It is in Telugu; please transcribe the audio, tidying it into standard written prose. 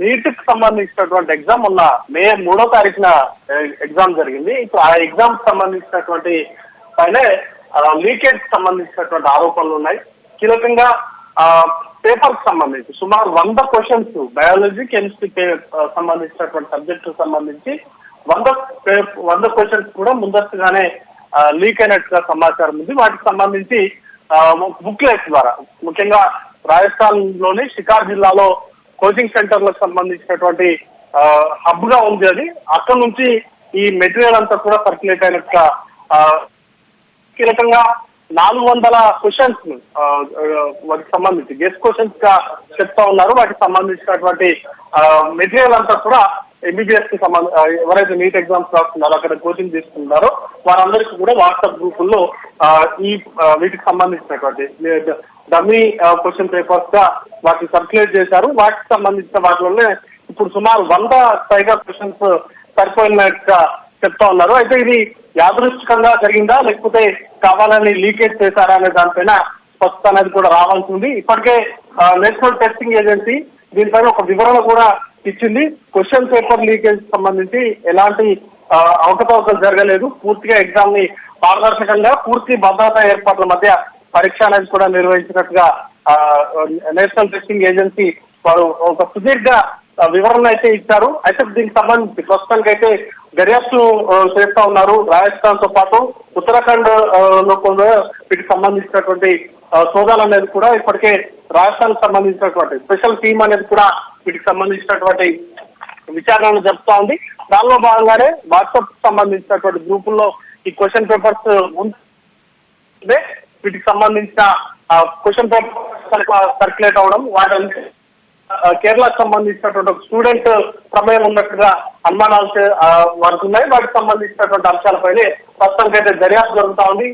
నీట్కి సంబంధించినటువంటి ఎగ్జామ్ మొన్న మే 3వ తారీఖున ఎగ్జామ్ జరిగింది. ఇప్పుడు ఆ ఎగ్జామ్ సంబంధించినటువంటి పైనే లీకేజ్ సంబంధించినటువంటి ఆరోపణలు ఉన్నాయి. కీలకంగా పేపర్ సంబంధించి సుమారు 100 క్వశ్చన్స్ బయాలజీ కెమిస్ట్రీ సంబంధించినటువంటి సబ్జెక్టు సంబంధించి 100 క్వశ్చన్స్ కూడా ముందస్తుగానే లీక్ అయినట్టుగా సమాచారం ఉంది. వాటికి సంబంధించి బుక్లెట్స్ ద్వారా ముఖ్యంగా రాజస్థాన్ లోని షికార్ జిల్లాలో కోచింగ్ సెంటర్లకు సంబంధించినటువంటి హబ్ గా ఉంది. అది అక్కడ నుంచి ఈ మెటీరియల్ అంతా కూడా సర్క్యులేట్ అయినట్టుగా కీలకంగా 400 క్వశ్చన్స్ వాటికి సంబంధించి గెస్ట్ క్వశ్చన్స్ గా చెప్తా ఉన్నారు. వాటికి సంబంధించినటువంటి మెటీరియల్ అంతా కూడా ఎంబీబీఎస్ కి ఎవరైతే నీట్ ఎగ్జామ్స్ రాస్తున్నారో అక్కడ కోచింగ్ తీసుకుంటున్నారో వారందరికీ కూడా వాట్సాప్ గ్రూపుల్లో ఈ వీటికి సంబంధించినటువంటి డమ్మీ క్వశ్చన్ పేపర్స్ గా వాటిని సర్క్యులేట్ చేశారు. వాటికి సంబంధించిన వాటిలోనే ఇప్పుడు సుమారు 100 పైగా క్వశ్చన్స్ సరిపోయినట్టుగా చెప్తా ఉన్నారు. అయితే ఇది యాదృష్టికంగా జరిగిందా లేకపోతే కావాలని లీకేజ్ చేశారా అనే దానిపైన స్పష్టత అనేది కూడా రావాల్సి ఉంది. ఇప్పటికే నేషనల్ టెస్టింగ్ ఏజెన్సీ దీనిపైన ఒక వివరణ కూడా ఇచ్చింది. క్వశ్చన్ పేపర్ లీకేజ్ సంబంధించి ఎలాంటి అవకతవకలు జరగలేదు. పూర్తిగా ఎగ్జామ్ ని పారదర్శకంగా పూర్తి భద్రతా ఏర్పాట్ల మధ్య పరీక్ష అనేది కూడా నిర్వహించినట్టుగా నేషనల్ టెస్టింగ్ ఏజెన్సీ వారు ఒక సుదీర్ఘ వివరణ అయితే ఇచ్చారు. అయితే దీనికి సంబంధించి ప్రస్తుతానికి అయితే దర్యాప్తు చేస్తా ఉన్నారు. రాజస్థాన్ తో పాటు ఉత్తరాఖండ్ లో కూడా వీటికి సంబంధించినటువంటి సోదాలు అనేది కూడా ఇప్పటికే రాజస్థాన్ సంబంధించినటువంటి స్పెషల్ టీమ్ అనేది కూడా వీటికి సంబంధించినటువంటి విచారణను జరుపుతా ఉంది. దానిలో భాగంగానే వాట్సాప్ సంబంధించినటువంటి గ్రూపుల్లో ఈ క్వశ్చన్ పేపర్స్ ముందే వీటికి సంబంధించిన క్వశ్చన్ పేపర్ సర్క్యులేట్ అవడం వాటి కేరళకు సంబంధించినటువంటి ఒక స్టూడెంట్ ప్రమేయం ఉన్నట్టుగా అనుమానాలు వారికి ఉన్నాయి. వాటికి సంబంధించినటువంటి అంశాలపైనే ప్రస్తుతానికైతే దర్యాప్తు జరుగుతా ఉంది.